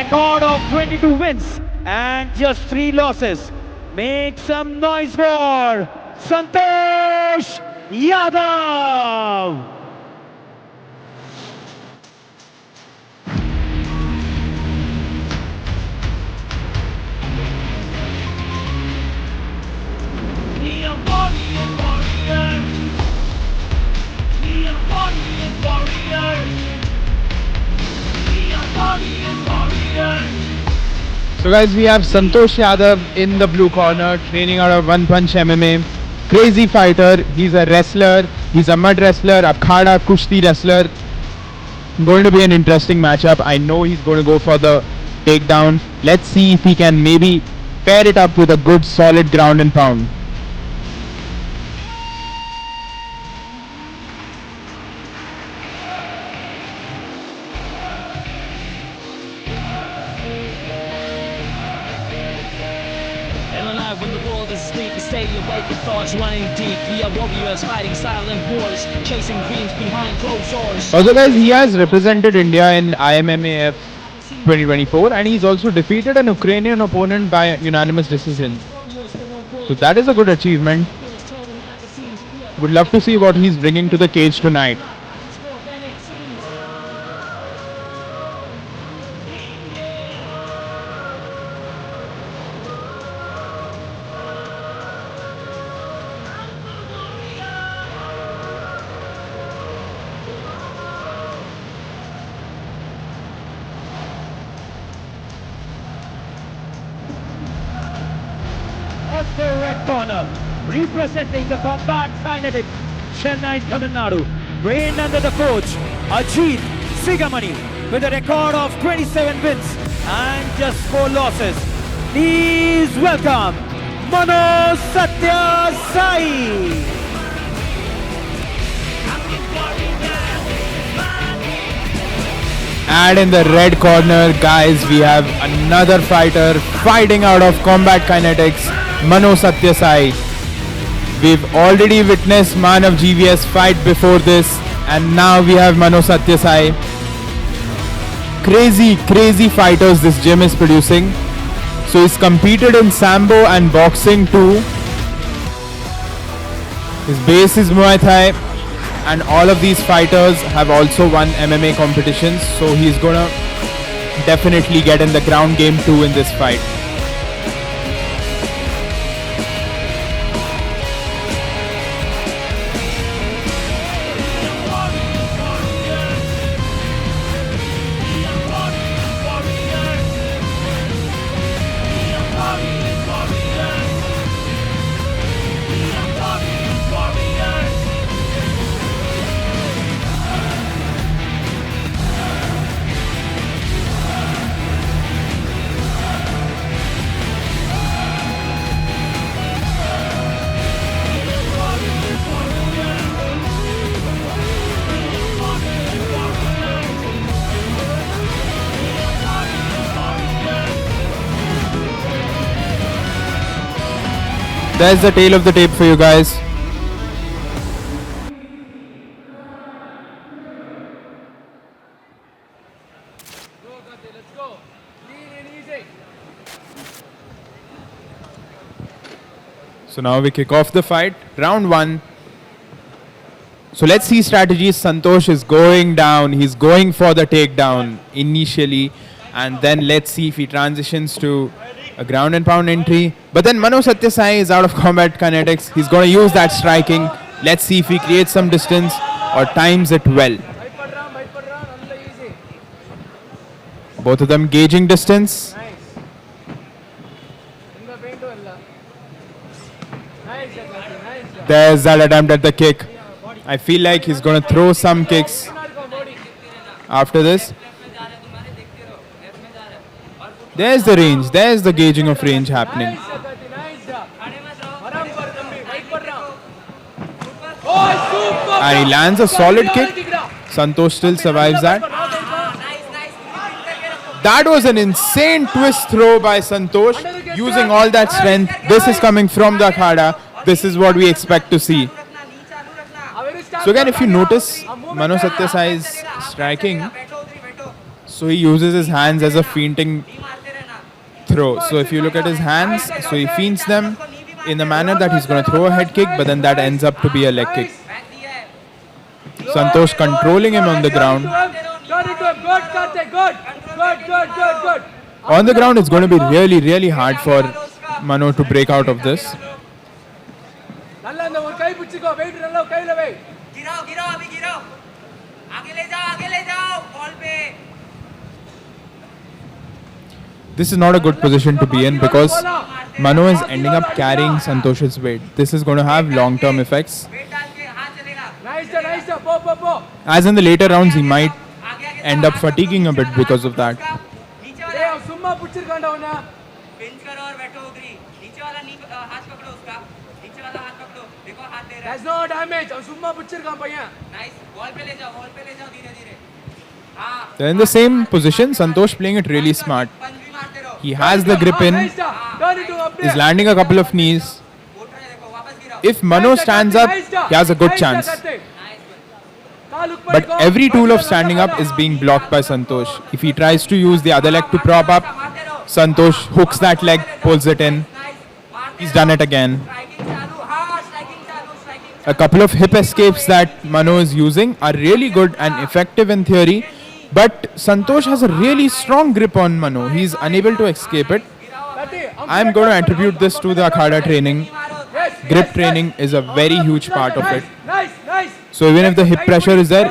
record of 22 wins and just 3 losses. Make some noise for Santosh Yadav. So guys, we have Santosh Yadav in the blue corner, training out of One Punch MMA. Crazy fighter. He's a wrestler. He's a mud wrestler, Akhada Kushti wrestler. Going to be an interesting matchup. I know he's going to go for the takedown. Let's see if he can maybe pair it up with a good solid ground and pound. When the world is asleep, we stay awake with thoughts running deep. We are warriors fighting silent wars, chasing dreams behind closed doors. Also guys, he has represented India in IMMAF 2024 and he's also defeated an Ukrainian opponent by unanimous decision. So that is a good achievement. Would love to see what he's bringing to the cage tonight. At the red corner, representing the Combat Kinetic, Chennai, Tamil Nadu, trained under the coach Ajit Sigamani with a record of 27 wins and just 4 losses. Please welcome Mano Satya Sai. And in the red corner, guys, we have another fighter fighting out of Combat Kinetics, Mano Satya Sai. We've already witnessed Manav GVS fight before this, and now we have Mano Satya Sai. Crazy fighters this gym is producing. So he's competed in Sambo and boxing too. His base is Muay Thai. And all of these fighters have also won MMA competitions, so he's gonna definitely get in the ground game too in this fight. There's the tail of the tape for you guys. So now we kick off the fight, round 1. So let's see strategies. Santosh is going down. He's going for the takedown initially, and then let's see if he transitions to a ground and pound entry. But then Mano Satya Sai is out of Combat Kinetics. He's going to use that striking. Let's see if he creates some distance or times it well. Both of them gauging distance. There's that attempt at the kick. I feel like he's going to throw some kicks after this. There's the range. There's the gauging of range happening. And he lands a solid kick. Santosh still survives that. That was an insane twist throw by Santosh, using all that strength. This is coming from the Akhada. This is what we expect to see. So again, if you notice, Mano Satya Sai's striking So he uses his hands as a feinting throw. So if you look at his hands, so he feints them in the manner that he's going to throw a head kick, but then that ends up to be a leg kick. Santosh controlling him on the ground. On the ground, it's going to be really, really hard for Mano to break out of this. This is not a good position to be in because Mano is ending up carrying Santosh's weight. This is going to have long-term effects. As in the later rounds, he might end up fatiguing a bit because of that. There's no damage. सुम्मा पुच्छिरकान पय्यन. Nice. Wall पे ले जाओ धीरे-धीरे. They're in the same position. Santosh playing it really smart. He has the grip in. He's landing a couple of knees. If Mano stands up, he has a good chance. But every tool of standing up is being blocked by Santosh. If he tries to use the other leg to prop up, Santosh hooks that leg, pulls it in. He's done it again. A couple of hip escapes that Mano is using are really good and effective in theory, but Santosh has a really strong grip on Mano. He's unable to escape it. I'm going to attribute this to the Akhada training. Grip training is a very huge part of it. So even if the hip pressure is there,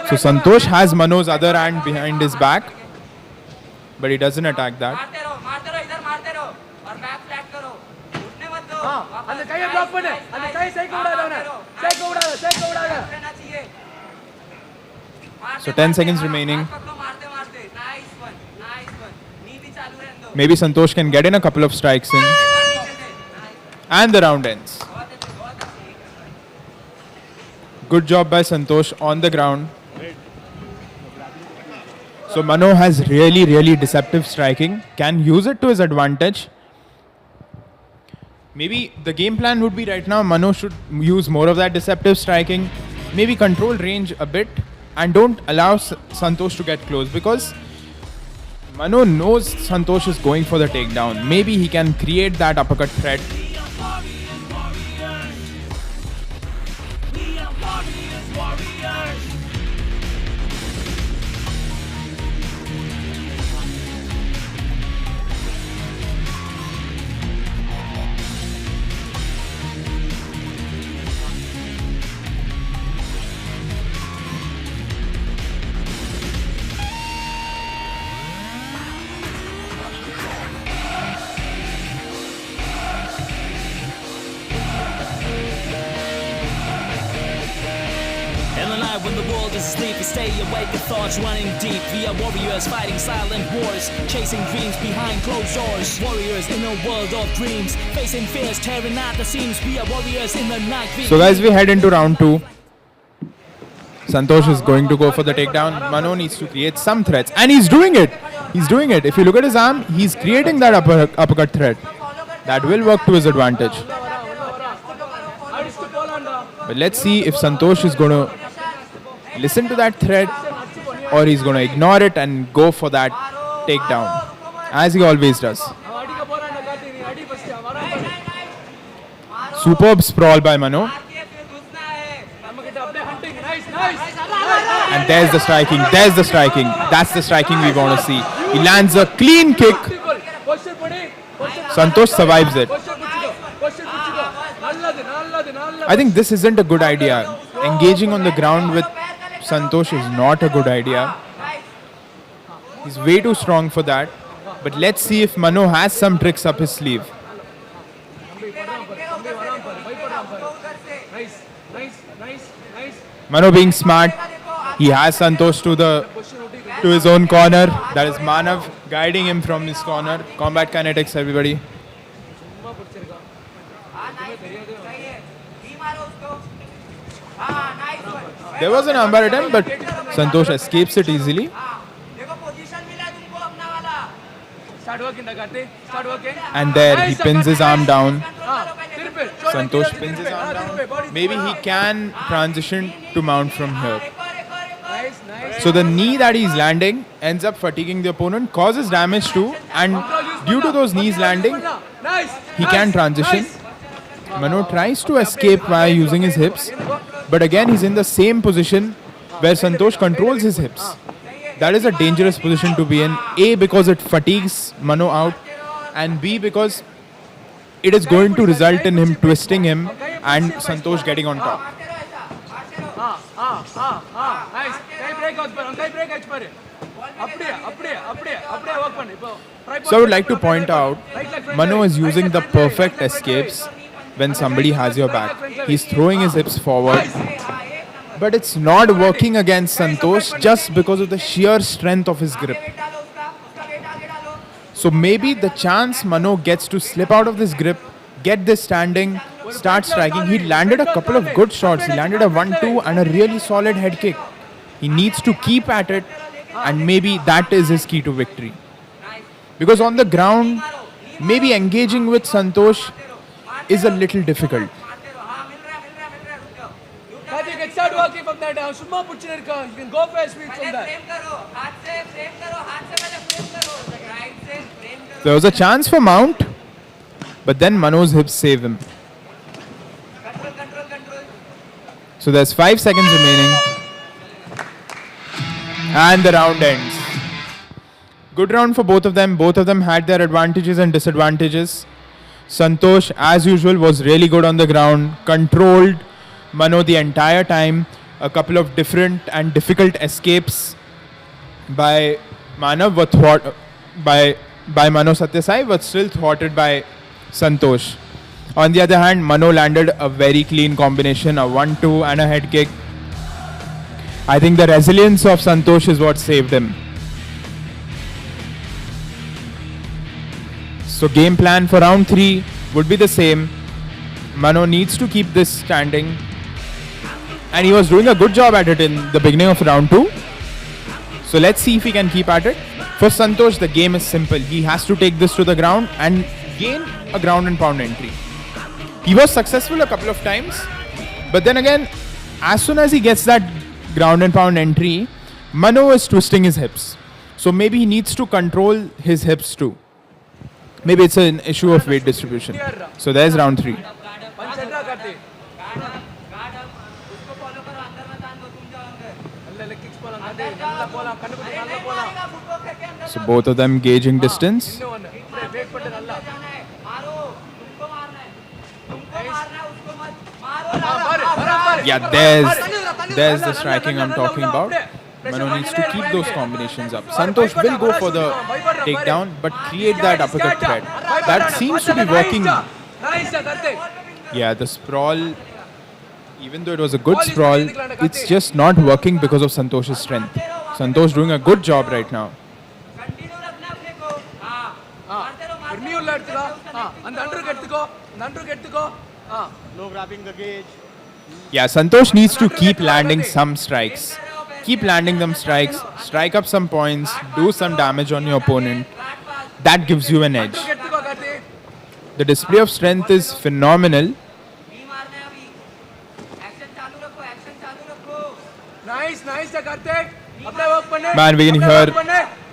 so Santosh has Mano's other hand behind his back, but he doesn't attack that. So 10 seconds remaining. Maybe Santosh can get in a couple of strikes in. And the round ends. Good job by Santosh on the ground. So Mano has really, really deceptive striking. Can use it to his advantage. Maybe the game plan would be right now, Mano should use more of that deceptive striking. Maybe control range a bit and don't allow Santosh to get close, because Mano knows Santosh is going for the takedown. Maybe he can create that uppercut threat. When the world is asleep, we stay awake with thoughts running deep. We are warriors fighting silent wars, chasing dreams behind closed doors. Warriors in a world of dreams, facing fears, tearing at the seams. We are warriors in the night. So guys, we head into round 2. Santosh is going to go for the takedown. Mano needs to create some threats, and he's doing it. He's doing it. If you look at his arm, he's creating that uppercut threat. That will work to his advantage. But let's see if Santosh is going to listen to that threat, or he's going to ignore it and go for that takedown, as he always does. Superb sprawl by Mano. And there's the striking, there's the striking. That's the striking we want to see. He lands a clean kick. Santosh survives it. I think this isn't a good idea. Engaging on the ground with Santosh is not a good idea. He's way too strong for that. But let's see if Mano has some tricks up his sleeve. Mano being smart. He has Santosh to his own corner. That is Manav guiding him from his corner. Combat kinetics, everybody. There was an armbar attempt, but Santosh escapes it easily. And there he pins his arm down. Santosh pins his arm down. Maybe he can transition to mount from here. So the knee that he's landing ends up fatiguing the opponent, causes damage too, and due to those knees landing, he can transition. Mano tries to escape via using his hips, but again he's in the same position where Santosh controls his hips. That is a dangerous position to be in. A, because it fatigues Mano out, and B, because it is going to result in him twisting him and Santosh getting on top. Nice guy break ஆச்சு பாரு கை break ஆச்சு பாரு அப்படியே work பண்ணு இப்போ So I would like to point out, Mano is using the perfect escapes when somebody has your back. He's throwing his hips forward, but it's not working against Santosh just because of the sheer strength of his grip. So maybe the chance Mano gets to slip out of this grip, get this standing, start striking. He landed a couple of good shots. He landed a 1-2 and a really solid head kick. He needs to keep at it, and maybe that is his key to victory. Because on the ground, maybe engaging with Santosh is a little difficult. Karthik, start working from that. சும்மா புடிச்சிட்டு இருக்க. You can go for a speed from that. There was a chance for Mount, but then Mano's hips save him. So there's 5 seconds remaining. And the round ends. Good round for both of them. Both of them had their advantages and disadvantages. Santosh, as usual, was really good on the ground, controlled Mano the entire time. A couple of different and difficult escapes by Manav were by Mano Satyasai, but still thwarted by Santosh. On the other hand, Mano landed a very clean combination, a 1-2 and a head kick. I think the resilience of Santosh is what saved him. So game plan for round 3 would be the same. Mano needs to keep this standing, and he was doing a good job at it in the beginning of round 2. So let's see if he can keep at it. For Santosh, the game is simple. He has to take this to the ground and gain a ground and pound entry. He was successful a couple of times, but then again, as soon as he gets that ground and pound entry, Mano is twisting his hips. So maybe he needs to control his hips too. Maybe it's an issue of weight distribution. So there's round 3. Punch set Karthik. उसको follow करो अंदर मत आने दो तुम जाओ अंदर நல்ல லெக் கிக்ஸ் போலாம் நல்லா போலாம் கண்டுபிடி நல்லா போலாம் So both of them gauging distance. இன்னொன்னு वेट பண்ணு நல்லா मारो तुमको मारना है उसको मत मारो Yeah, there's the striking I'm talking about. Mano needs to keep those combinations up. Santosh will go for the takedown, but create that uppercut threat. That seems to be working. Nice, Karthik. Yeah, the sprawl, even though it was a good sprawl, it's just not working because of Santosh's strength. Santosh doing a good job right now. நீ உள்ள எடுத்துக்கோ அந்த அண்டருக்கு எடுத்துக்கோ No grabbing the cage. Yeah, Santosh needs to keep landing some strikes. Keep landing them strikes, strike up some points, do some damage on your opponent. That gives you an edge. எடுத்துக்கோ Karthik. The display of strength is phenomenal. Nice, Karthik. अपने work பண்ணு. Man, we can hear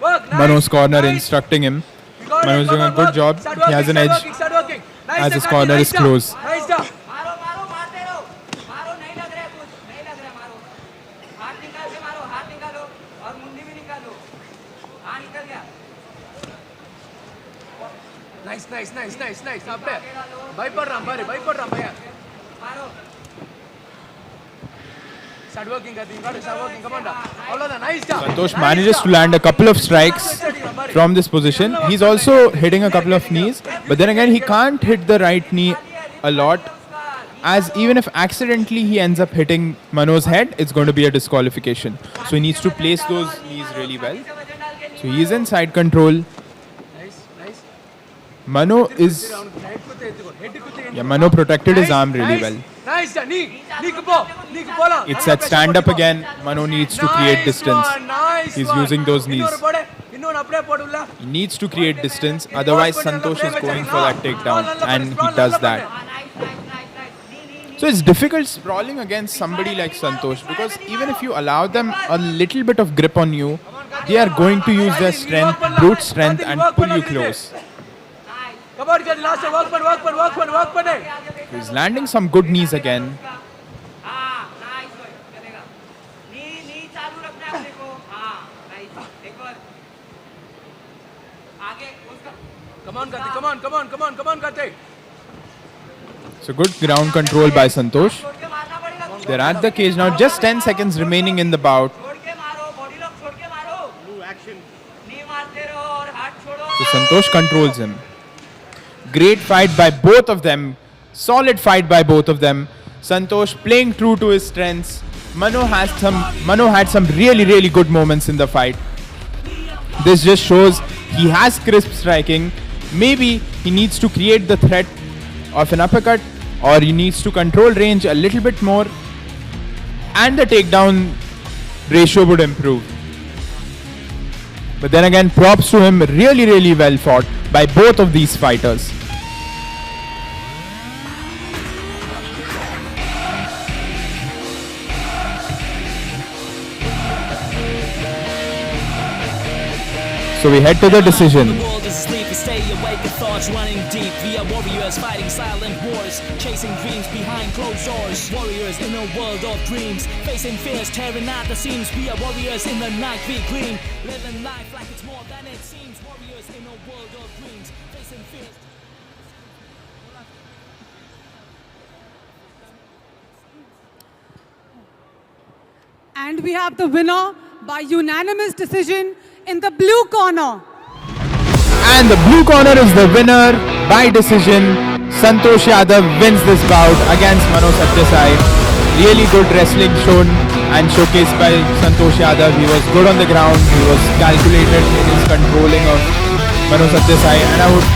Work, nice, Mano's corner nice. instructing him. You got Mano's it, doing a work, good work. job. Start He has working, an start edge working, start working. Nice, as his Karthik, corner nice is job. close. Nice job. मारो मारते रहो मारो नहीं लग रहा है कुछ नहीं लग रहा है मारो हाथ निकाल के मारो हाथ निकालो और मुंडी भी निकालो हाँ निकल गया Nice. अपने பயப்படுறான் பையன் मारो Start working, Karthik. You got to start working. Come on, da. அவ்வளவுதான். Nice job. Santosh manages to land a couple of strikes from this position. He's also hitting a couple of knees, but then again, he can't hit the right knee a lot, as even if accidentally he ends up hitting Mano's head, it's going to be a disqualification. So he needs to place those knees really well. So he is in side control. Nice. Mano is... Head குத்து எடுத்துக்கோ. Yeah, Mano protected his arm really well. Nice, நீக்கு போலாம். It's at stand up again. Mano needs to create distance. Nice. He's using those knees. இன்னொரு அப்படியே போடுல. He needs to create distance, otherwise Santosh is going for that takedown, and he does that. So it's difficult sprawling against somebody like Santosh because even if you allow them a little bit of grip on you, they are going to use their strength, brute strength, and pull you close. Come on, get last work. He's landing some good knees again. हाँ nice चलेगा नी चालू रखना है अपने को हाँ nice एक और आगे उसका Come on, Karthik. So good ground control by Santosh. छोड़ के मारना पड़ेगा They're at the cage now. Just 10 seconds remaining in the bout. छोड़ के मारो बॉडी लॉक छोड़ के मारो Blue action. नी मारते रहो और हाथ छोड़ो So Santosh controls him. Great fight by both of them. Solid fight by both of them. Santosh playing true to his strengths. Mano had some really good moments in the fight. This just shows he has crisp striking. Maybe he needs to create the threat of an uppercut, or he needs to control range a little bit more, and the takedown ratio would improve. But then again, props to him, really well fought by both of these fighters. So we head to the decision. The world is asleep, we stay awake with thoughts running deep. We are warriors fighting silent wars, chasing dreams behind closed doors. Warriors in a world of dreams, facing fears, tearing out the seams. We are warriors in the night we gleam, living life like it's more than it seems. Warriors in a world of dreams, facing fears. And we have the winner by unanimous decision in the blue corner. And the blue corner is the winner by decision. Santosh Yadav wins this bout against Mano Satyasai. Really good wrestling shown and showcased by Santosh Yadav. He was good on the ground. He was calculated in his controlling of Mano Satyasai. And I would